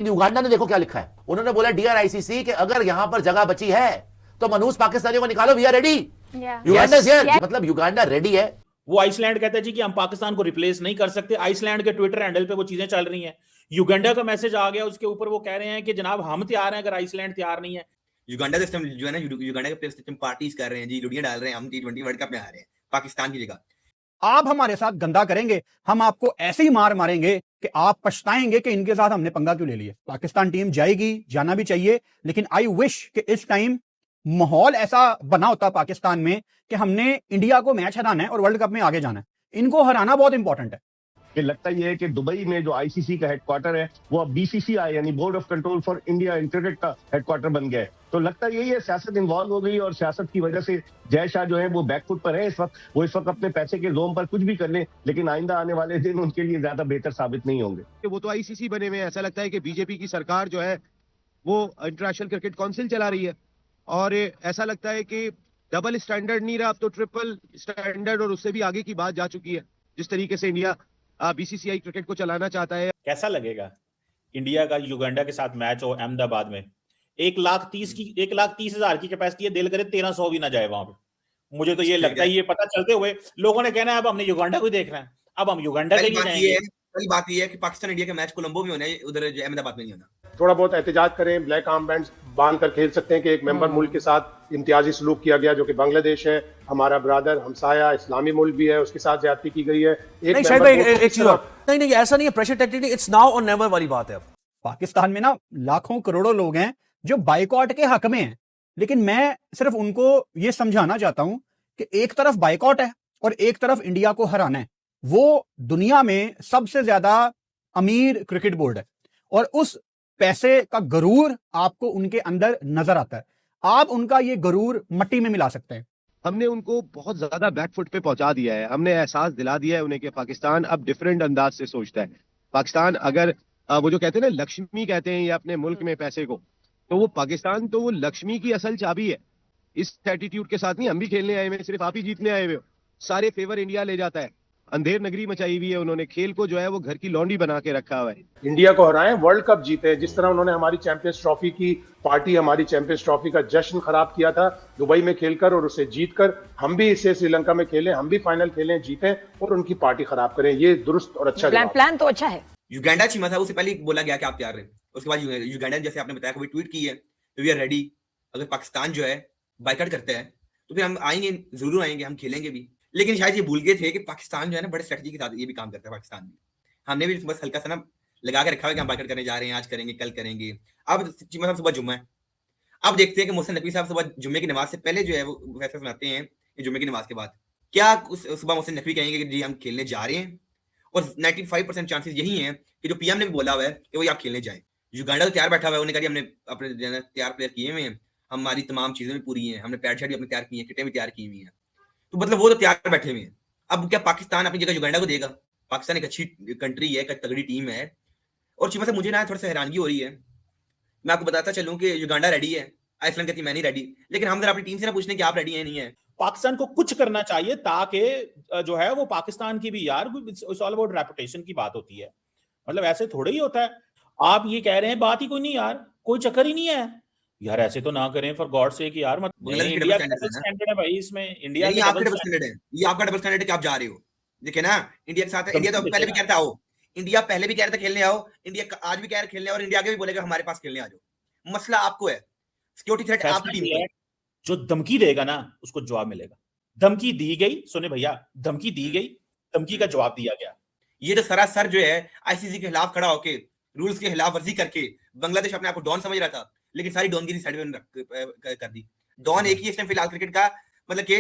Uganda ने देखो क्या लिखा है, उन्होंने बोला डियर आईसीसी कि अगर यहां पर जगह बची है तो मनूस पाकिस्तानियों को निकालो, we are ready. Uganda is here, मतलब युगांडा रेडी है। वो आइसलैंड कहता है जी कि हम पाकिस्तान को रिप्लेस नहीं कर सकते। आइसलैंड के ट्विटर हैंडल पे वो चीजें चल रही हैं। युगांडा का मैसेज आ गया, उसके ऊपर वो कह रहे हैं कि जनाब हम तैयार हैं अगर आइसलैंड तैयार नहीं है। युगांडा सिस्टम जो है ना, युगांडा के प्लेयर सिस्टम पार्टीज कर रहे हैं जी, लुड़ियां डाल रहे हैं, हम T20 वर्ल्ड कप में आ रहे हैं पाकिस्तान की जगह। आप हमारे साथ गंदा करेंगे, हम आपको ऐसे ही मार मारेंगे कि आप पछताएंगे कि इनके साथ हमने पंगा क्यों ले लिया। पाकिस्तान टीम जाएगी, जाना भी चाहिए, लेकिन आई विश कि इस टाइम माहौल ऐसा बना होता पाकिस्तान में कि हमने इंडिया को मैच हराना है और वर्ल्ड कप में आगे जाना है। इनको हराना बहुत इंपॉर्टेंट है। कि लगता यह है कि दुबई में जो आईसीसी का हेडक्वार्टर है वो अब बीसीसीआई यानी board of control for India in cricket का हेडक्वार्टर बन गया है। तो लगता यही है सियासत इन्वॉल्व हो गई और सियासत की वजह से जय शाह जो है वो बैकफुट पर है इस वक्त। वो इस वक्त अपने पैसे के जोम पर कुछ भी कर ले, लेकिन आइंदा आने वाले दिन उनके लिए ज्यादा बेहतर साबित नहीं होंगे। वो तो आईसीसी बने हुए हैं। ऐसा लगता है कि बीजेपी की सरकार जो है वो इंटरनेशनल क्रिकेट काउंसिल चला रही है और ऐसा लगता है कि डबल स्टैंडर्ड नहीं रहा, अब तो ट्रिपल स्टैंडर्ड और उससे भी आगे की बात जा चुकी है। जिस तरीके से इंडिया बीसीसीआई क्रिकेट को चलाना चाहता है। कैसा लगेगा इंडिया का युगांडा के साथ मैच हो अहमदाबाद में? 1,30,000 की कैपेसिटी है, दिल करे 1300 भी ना जाए वहां पे। मुझे तो ये लगता है, ये पता चलते हुए लोगों ने कहना है अब हमने युगांडा को देखना है, अब हम युगांडा के लिए जाएंगे। पहली बात ये है कि पाकिस्तान इंडिया का मैच कोलंबो में होना है, उधर अहमदाबाद में नहीं होना। थोड़ा बहुत एहतजाज करें, ब्लैक आर्म बैंड्स बांध कर खेल सकते हैं कि एक मेंबर मुल्क के साथ इम्तियाजी सलूक किया गया जो कि बांग्लादेश है, हमारा ब्रदर हमसाया इस्लामी मुल्क भी है, उसके साथ ज्यादती की गई है। नहीं शायद भाई एक चीज और, नहीं ऐसा नहीं है, प्रेशर टैक्टिक नहीं, इट्स नाउ और नेवर वाली बात है। अब पाकिस्तान में ना लाखों करोड़ों लोग हैं जो बाइकआउट के हक में हैं, लेकिन मैं सिर्फ उनको ये समझाना चाहता हूं कि एक तरफ बाइकआउट है और एक तरफ इंडिया को हराना है। वो दुनिया में सबसे ज्यादा अमीर क्रिकेट बोर्ड है और उस पैसे का गरूर आपको उनके अंदर नजर आता है। आप उनका ये गरूर मट्टी में मिला सकते हैं। हमने उनको बहुत ज्यादा बैकफुट पे पहुंचा दिया है। हमने एहसास दिला दिया है उन्हें कि पाकिस्तान अब डिफरेंट अंदाज से सोचता है। पाकिस्तान अगर वो जो कहते हैं ना लक्ष्मी कहते हैं ये अपने मुल्क में पैसे को, तो वो पाकिस्तान तो वो लक्ष्मी की असल चाबी है। इस एटीट्यूड के साथ नहीं हम भी खेलने आए हुए, सिर्फ आप ही जीतने आए हुए हो। सारे फेवर इंडिया ले जाता है। अंधेर नगरी मचाई हुई है उन्होंने, खेल को जो है वो घर की लौंडी बना के रखा हुआ है। इंडिया को हराएं, वर्ल्ड कप जीते। जिस तरह उन्होंने हमारी चैंपियंस ट्रॉफी की पार्टी, हमारी चैंपियंस ट्रॉफी का जश्न खराब किया था दुबई में खेलकर और उसे जीतकर, हम भी इसे श्रीलंका में खेलें, हम भी फाइनल खेलें, जीतें और उनकी पार्टी खराब करें। ये दुरुस्त और अच्छा प्लान तो अच्छा है। युगांडा चीमा था, उससे पहले बोला गया कि आप तैयार रहे। उसके बाद युगांडा जैसे आपने बताया, कोई ट्वीट की है तो वी आर रेडी। अगर पाकिस्तान जो है बाइकआउट करता है तो फिर हम आएंगे, जरूर आएंगे, हम खेलेंगे भी। लेकिन शायद ये भूल गए थे कि पाकिस्तान जो है ना बड़े स्ट्रेटजी के साथ ये भी काम करता है। पाकिस्तान भी, हमने भी बस हल्का सा ना लगा के रखा है कि हम बाइकआउट करने जा रहे हैं, आज करेंगे, कल करेंगे। अब चीमा साहब सुबह जुम्मा है, अब देखते हैं कि मोहसिन नकवी साहब सुबह जुम्मे की नमाज से पहले जो है वो फैसला सुनाते हैं कि जुम्मे की नमाज के बाद क्या सुबह मोहसिन नकवी कहेंगे कि जी हम खेलने जा रहे हैं। और 95% चांसेस यही हैं कि जो पीएम ने भी बोला हुआ है कि वही आप खेलने जाएं। युगांडा तो तैयार बैठा हुआ है, उन्होंने कहा हमने अपने तैयार प्लेयर किए हुए हैं, हमारी तमाम चीजें भी पूरी हैं, हमने पैड शर्ट भी अपने तैयार की हैं, किटें भी तैयार की हुई हैं। तो मतलब वो तो तैयार बैठे हुए हैं। अब क्या पाकिस्तान अपनी जगह युगांडा को देगा? पाकिस्तान एक अच्छी कंट्री है, एक तगड़ी टीम है। और चीमा से मुझे ना थोड़ा सा हैरानगी हो रही है। मैं आपको बताता चलूं कि युगांडा रेडी है, आइसलैंड कहती मैं नहीं रेडी। लेकिन हम जरा अपनी टीम से ना पूछने कि आप रेडी है नहीं है। पाकिस्तान को कुछ करना चाहिए ताकि जो है वो पाकिस्तान की भी, यार इट्स ऑल अबाउट रेपुटेशन की बात होती है। मतलब ऐसे थोड़े ही होता है। आप ये कह रहे हैं, बात ही कोई नहीं यार, कोई चक्कर ही नहीं है यार, ऐसे तो ना करें फॉर गॉड से कि यार। मतलब इंडिया का डबल स्टैंडर्ड है भाई, इसमें इंडिया का डबल स्टैंडर्ड है। ये आपका डबल स्टैंडर्ड है कि आप जा रहे हो। देखिए ना, इंडिया के साथ इंडिया तो पहले भी कहता आओ, इंडिया पहले भी कह रहा था खेलने आओ, इंडिया आज भी कह रहा है खेलने, और इंडिया आगे भी बोलेगा हमारे पास खेलने आ जाओ। मसला आपको है, सिक्योरिटी थ्रेट आपकी टीम है। जो धमकी देगा ना उसको जवाब मिलेगा। धमकी दी गई, सुने भैया, धमकी दी गई, धमकी का जवाब दिया गया। ये तो सरासर जो है आईसीसी के खिलाफ खड़ा होके, रूल्स के खिलाफ वर्जी करके, बांग्लादेश अपने आप को डॉन समझ रहा था, लेकिन सारी डॉनगिरी साइड में कर दी। डॉन एक ही है फिलहाल क्रिकेट का, मतलब कि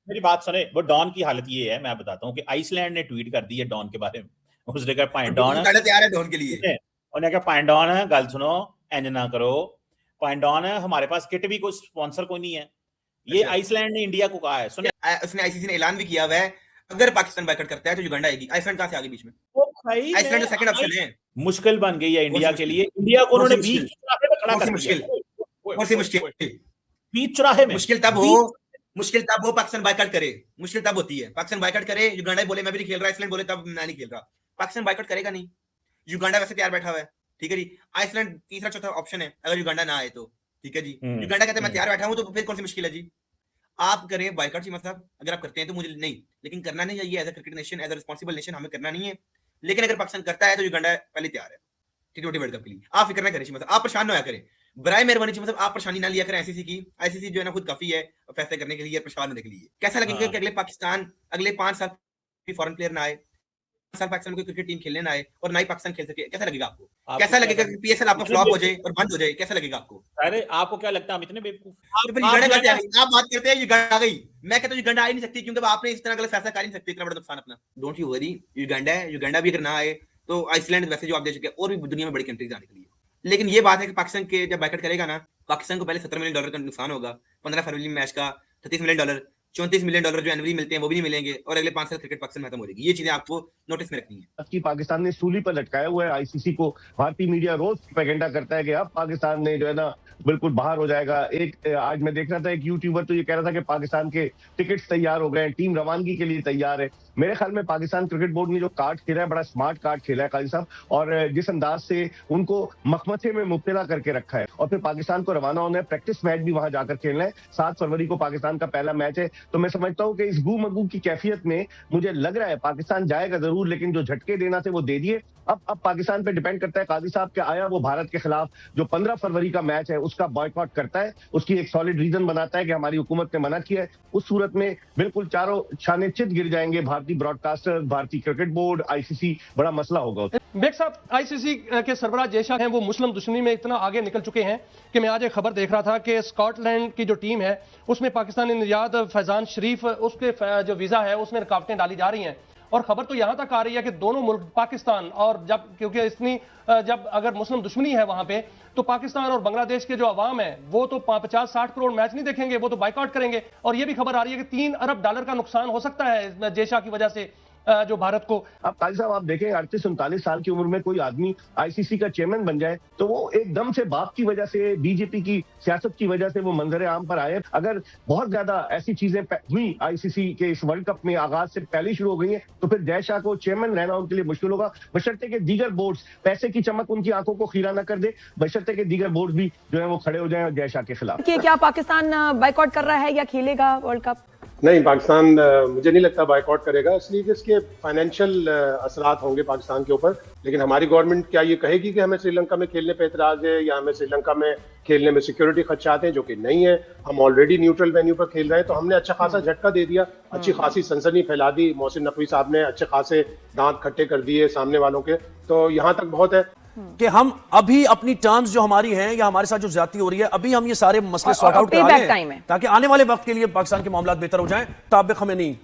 मेरी बात सुने, वो डॉन की हालत ये है, मैं बताता हूँ कि आइसलैंड ने ट्वीट कर दी है डॉन के बारे में। उसने कहा पाइन डॉन तैयार है डॉन के लिए। उन्होंने कहा पाइन डॉन है, गल सुनो, एंज ना करो, पाइन डॉन है, हमारे पास किट भी कोई स्पॉन्सर कोई नहीं है। ये आइसलैंड ने इंडिया को कहा है। सुने, उसने आईसीसी ने ऐलान भी किया हुआ है अगर पाकिस्तान बाइकआउट करता है तो युगांडा आएगी। आइसलैंड कहां से आगे बीच में? आइसलैंड तो सेकंड ऑप्शन है। मुश्किल बन गई है इंडिया के लिए। इंडिया को उन्होंने बीच चौराहे पे खड़ा कर दिया। बीच चौराहे में मुश्किल तब हो पाकिस्तान बाइकआउट करे। मुश्किल तब होती है पाकिस्तान बाइकआउट करे, युगांडा बोले मैं भी नहीं खेल रहा, आइसलैंड बोले तब मैं नहीं खेल रहा। पाकिस्तान बाइकआउट करेगा नहीं। युगांडा वैसे तैयार बैठा हुआ है, ठीक है जी। आइसलैंड तीसरा चौथा ऑप्शन है अगर युगांडा ना आए तो, ठीक है जी। युगांडा कहते हैं मैं तैयार बैठा हूं, तो फिर कौन सी मुश्किल है जी। आप करें बाइकआउट चीमा साहब, अगर आप करते हैं तो मुझे नहीं, लेकिन करना नहीं चाहिए as a cricket nation, as a responsible nation हमें करना नहीं है। लेकिन अगर पाकिस्तान करता है तो युगांडा पहले तैयार है T20 वर्ल्ड कप के लिए। आप फिक्र ना करें चीमा साहब, आप परेशान ना होया करें, बराए मेहरबानी चीमा साहब, आप परेशानी ना लिया करें आईसीसी की। आईसीसी जो है ना खुद काफी है फैसले करने के लिए, परेशान होने के लिए। कैसा लगेगा कि अगले पाकिस्तान अगले 5 साल फॉरेन प्लेयर ना आए, साल पाकिस्तान में कोई क्रिकेट टीम खेलने ना आए और ना ही पाकिस्तान खेल सके, कैसा लगेगा आपको? कैसा लगेगा कि पीएसएल आपका फ्लॉप हो जाए और बंद हो जाए, कैसा लगेगा आपको? अरे आपको क्या लगता है हम इतने बेवकूफ? आप बात करते हैं युगांडा गई, मैं कहता हूं युगांडा आ ही नहीं सकती, क्योंकि आपने इस तरह गलत फैसला कर ही नहीं सकते, इतना बड़ा नुकसान अपना। डोंट यू वरी, युगांडा भी अगर ना आए तो आइसलैंड वैसे जो आप दे चुके हैं और भी दुनिया में बड़ी कंट्रीज आने के लिए। लेकिन ये बात है कि पाकिस्तान के जब बाइकआउट करेगा ना, पाकिस्तान को पहले $17 मिलियन का नुकसान होगा, 15 फरवरी मैच का $33 मिलियन, $34 मिलियन जो एनुअली मिलते हैं वो भी नहीं मिलेंगे, और अगले 5 साल क्रिकेट पाकिस्तान में खत्म हो जाएगी। ये चीजें आपको नोटिस में रखनी है कि पाकिस्तान ने सूली पर लटकाया हुआ है आईसीसी को। भारतीय मीडिया रोज प्रोपेगेंडा करता है कि अब पाकिस्तान ने जो है ना बिल्कुल बाहर हो जाएगा। एक आज मैं देख रहा था, एक यूट्यूबर तो ये कह रहा था कि पाकिस्तान के टिकट्स तैयार हो गए, टीम रवानगी के लिए तैयार है। मेरे ख्याल में पाकिस्तान क्रिकेट बोर्ड ने जो कार्ड खेला है, बड़ा स्मार्ट कार्ड खेला है काजी साहब, और जिस अंदाज से उनको मखमथे में मुब्तला करके रखा है, और फिर पाकिस्तान को रवाना होना है, प्रैक्टिस मैच भी वहां जाकर खेलना है। 7 फरवरी को पाकिस्तान का पहला मैच है। तो मैं समझता हूँ कि इस गू मगू की कैफियत में मुझे लग रहा है पाकिस्तान जाएगा जरूर, लेकिन जो झटके देना थे वो दे दिए। अब पाकिस्तान पे डिपेंड करता है काजी साहब कि आया वो भारत के खिलाफ जो 15 फरवरी का मैच है उसका बॉयकॉट करता है, उसकी एक सॉलिड रीजन बनाता है कि हमारी हुकूमत ने मना किया है। उस सूरत में बिल्कुल चारों छाने चित गिर जाएंगे, भारतीय ब्रॉडकास्टर, भारतीय क्रिकेट बोर्ड, आईसीसी, बड़ा मसला होगा। बेग साहब, आईसीसी के सरबराह जयशाह हैं वो मुस्लिम दुश्मनी में इतना आगे निकल चुके हैं कि मैं आज एक खबर देख रहा था कि स्कॉटलैंड की जो टीम है उसमें पाकिस्तानी निर्यात फैजान शरीफ, उसके जो वीजा है उसमें रुकावटें डाली जा रही हैं। और खबर तो यहां तक आ रही है कि दोनों मुल्क पाकिस्तान और क्योंकि इतनी जब अगर मुस्लिम दुश्मनी है वहां पे, तो पाकिस्तान और बांग्लादेश के जो अवाम है वो तो 50-60 करोड़ मैच नहीं देखेंगे, वो तो बाइकआउट करेंगे। और ये भी खबर आ रही है कि $3 अरब का नुकसान हो सकता है जयशाह की वजह से जो भारत को। अब काजी साहब आप देखें 38-39 साल की उम्र में कोई आदमी आईसीसी का चेयरमैन बन जाए तो वो एकदम से बाप की वजह से, बीजेपी की सियासत की वजह से वो मंजर आम पर आए। अगर बहुत ज्यादा ऐसी चीजें हुई आईसीसी के इस वर्ल्ड कप में आगाज से पहले शुरू हो गई हैं तो फिर जयशाह को चेयरमैन रहना उनके लिए मुश्किल होगा, बशर्ते के दीगर बोर्ड्स पैसे की चमक उनकी आंखों को खीरा न कर दे, बशर्ते के दीगर बोर्ड भी जो है वो खड़े हो जाए जयशाह के खिलाफ। क्या पाकिस्तान बाइकआउट कर रहा है या खेलेगा वर्ल्ड कप? नहीं, पाकिस्तान मुझे नहीं लगता बाइकआउट करेगा, इसलिए कि इसके फाइनेंशियल असरात होंगे पाकिस्तान के ऊपर। लेकिन हमारी गवर्नमेंट क्या ये कहेगी कि हमें श्रीलंका में खेलने पे एतराज है या हमें श्रीलंका में खेलने में सिक्योरिटी खदशात हैं, जो कि नहीं है। हम ऑलरेडी न्यूट्रल वेन्यू पर खेल रहे हैं, तो हमने अच्छा खासा झटका दे दिया, अच्छी खासी सनसनी फैला दी। मोहसिन नकवी साहब ने अच्छे खासे दांत खट्टे कर दिए सामने वालों के, तो यहाँ तक बहुत है कि हम अभी अपनी टर्म्स जो हमारी हैं या हमारे साथ जो ज्यादती हो रही है, अभी हम ये सारे मसले सॉर्ट आउट करा रहे हैं ताकि आने वाले वक्त के लिए पाकिस्तान के मामला बेहतर हो जाएं। ताबिक हमें नहीं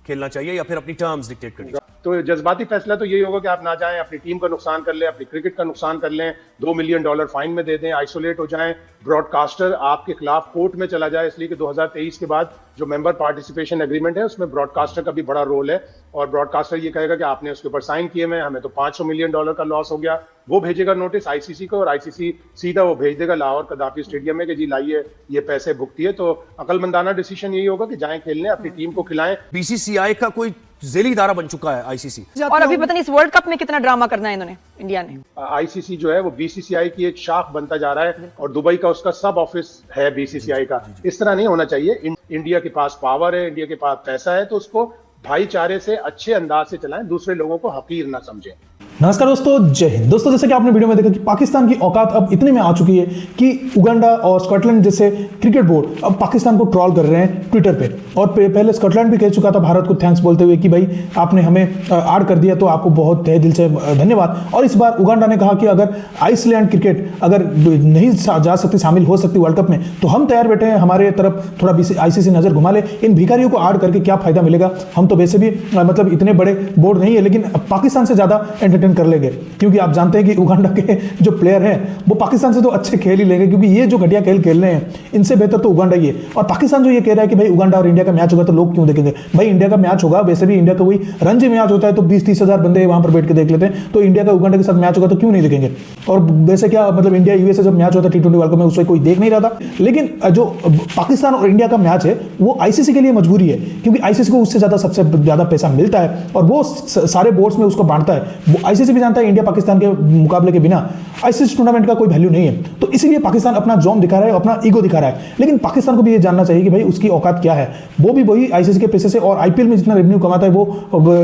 खेलना चाहिए या फिर अपनी टर्म्स डिक्टेट करनी चाहिए। तो जज्बाती फैसला तो यही होगा कि आप ना जाएं, अपनी टीम का नुकसान कर लें, अपनी क्रिकेट का नुकसान कर लें, $2 मिलियन फाइन में दे दें, आइसोलेट हो जाएं, ब्रॉडकास्टर आपके खिलाफ कोर्ट में चला जाए, इसलिए कि 2023 के बाद जो मेंबर पार्टिसिपेशन एग्रीमेंट है उसमें ब्रॉडकास्टर का भी बड़ा रोल है। और ब्रॉडकास्टर ये कहेगा कि आपने उसके ऊपर साइन किए हुए, हमें तो $500 मिलियन का लॉस हो गया। वो भेजेगा नोटिस आईसीसी को और आईसीसी सीधा वो भेज देगा लाहौर कदाफी स्टेडियम में कि जी लाइए ये पैसे भुगतिए। तो अकलमंदाना डिसीजन यही होगा कि जाएं खेलने, अपनी टीम को खिलाएं। बीसीसीआई का कोई जेली इदारा बन चुका है आईसीसी, और अभी पता नहीं इस वर्ल्ड कप में कितना ड्रामा करना है इन्होंने, इंडिया ने। आईसीसी जो है वो बीसीसीआई की एक शाख बनता जा रहा है और दुबई का उसका सब ऑफिस है बीसीसीआई का। इस तरह नहीं होना चाहिए। इंडिया के पास पावर है, इंडिया के पास पैसा है, तो उसको भाईचारे से अच्छे अंदाज से चलाएं, दूसरे लोगों को हकीर ना समझें। नमस्कार दोस्तों, जय हिंद। दोस्तों जैसे कि आपने वीडियो में देखा कि पाकिस्तान की औकात अब इतने में आ चुकी है कि उगांडा और स्कॉटलैंड जैसे क्रिकेट बोर्ड अब पाकिस्तान को ट्रोल कर रहे हैं ट्विटर पे। और पहले स्कॉटलैंड भी कह चुका था भारत को थैंक्स बोलते हुए कि भाई आपने हमें ऐड कर दिया तो आपको बहुत तहे दिल से धन्यवाद। और इस बार उगांडा ने कहा कि अगर आइसलैंड क्रिकेट अगर नहीं जा सकती, शामिल हो सकती वर्ल्ड कप में, तो हम तैयार बैठे हैं, हमारे तरफ थोड़ा आईसीसी नजर घुमा ले, इन भिखारियों को ऐड करके क्या फायदा मिलेगा। हम तो वैसे भी मतलब इतने बड़े बोर्ड नहीं है, लेकिन पाकिस्तान से ज्यादा एंटरटेन कर लेंगे, क्योंकि आप जानते हैं कि उगांडा के जो प्लेयर हैं वो पाकिस्तान से तो अच्छे खेल ही लेंगे, क्योंकि ये जो घटिया खेल रहे हैं इनसे बेहतर तो उगांडा ही है। और पाकिस्तान जो ये कह रहा है कि भाई उगांडा और इंडिया का मैच होगा तो लोग क्यों देखेंगे, भाई इंडिया का मैच होगा, वैसे भी इंडिया का वही रणजी मैच होता है तो 20-30 हजार बंदे वहां पर बैठ के देख लेते हैं, तो इंडिया का उगांडा के साथ मैच होगा तो क्यों नहीं देखेंगे। और वैसे क्या मतलब इंडिया यूएसए जब मैच होता है T20 वर्ल्ड कप में उससे कोई देख नहीं रहा था, लेकिन जो पाकिस्तान और इंडिया का मैच है वो आईसीसी के लिए मजबूरी है, क्योंकि आईसीसी को उससे ज्यादा सबसे ज्यादा पैसा मिलता है और वो सारे बोर्ड्स में उसको बांटता है। आईसीसी भी जानता है इंडिया पाकिस्तान के मुकाबले के बिना आईसीसी टूर्नामेंट का कोई वैल्यू नहीं है। तो इसीलिए पाकिस्तान अपना जोम दिखा रहा है, अपना ईगो दिखा रहा है। लेकिन पाकिस्तान को भी ये जानना चाहिए कि भाई उसकी औकात क्या है। वो भी वही आईसीसी के पैसे से, और आईपीएल में जितना रेवेन्यू कमाता है वो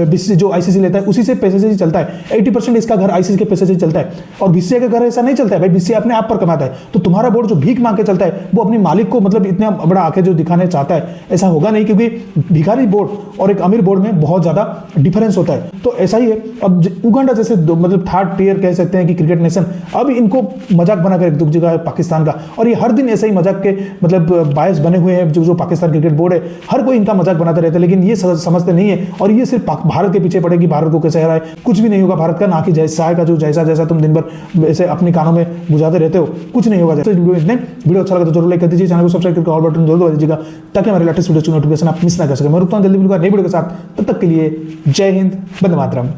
बीसीसी जो आईसीसी लेता है उसी से पैसे से ही चलता है। 80% इसका घर आईसीसी के पैसे से चलता है, और बीसीसीआई का घर ऐसा नहीं चलता है भाई, बीसीसीआई अपने आप पर कमाता है। तो तुम्हारा बोर्ड जो भीख मांग के चलता है वो अपनी मालिक को मतलब इतना बड़ा आंखें जो दिखाने चाहता है, ऐसा होगा नहीं, क्योंकि भिखारी बोर्ड और एक अमीर बोर्ड में बहुत ज्यादा डिफरेंस होता है। तो ऐसा ही है। अब उगांडा जैसे मतलब थर्ड टियर कह सकते हैं कि क्रिकेट नेशन, अब इनको मजाक बनाकर एक दूसरे का पाकिस्तान का, और ये हर दिन ऐसे ही मजाक के मतलब बायस बने हुए हैं। जो पाकिस्तान क्रिकेट बोर्ड है हर कोई इनका मजाक बनाते रहते हैं, लेकिन ये समझते नहीं है। और ये सिर्फ भारत के पीछे पड़ेगी, भारत को कैसे हराए, कुछ भी नहीं होगा भारत का। ना कि जैसा का जो जैसा तुम दिन भर ऐसे अपने कानों में बुझाते रहते हो, कुछ नहीं होगा। जैसे वीडियो अच्छा लगा तो जरूर लाइक कर दीजिए, चैनल को सब्सक्राइब करके ऑल बटन जरूर दबा दीजिएगा, ताकि हमारे लेटेस्ट वीडियो की नोटिफिकेशन आप मिस ना कर सके। मैं रुकता हूं जल्दी मिलूंगा नई वीडियो के साथ, तब तक के लिए जय हिंद, वंदे मातरम।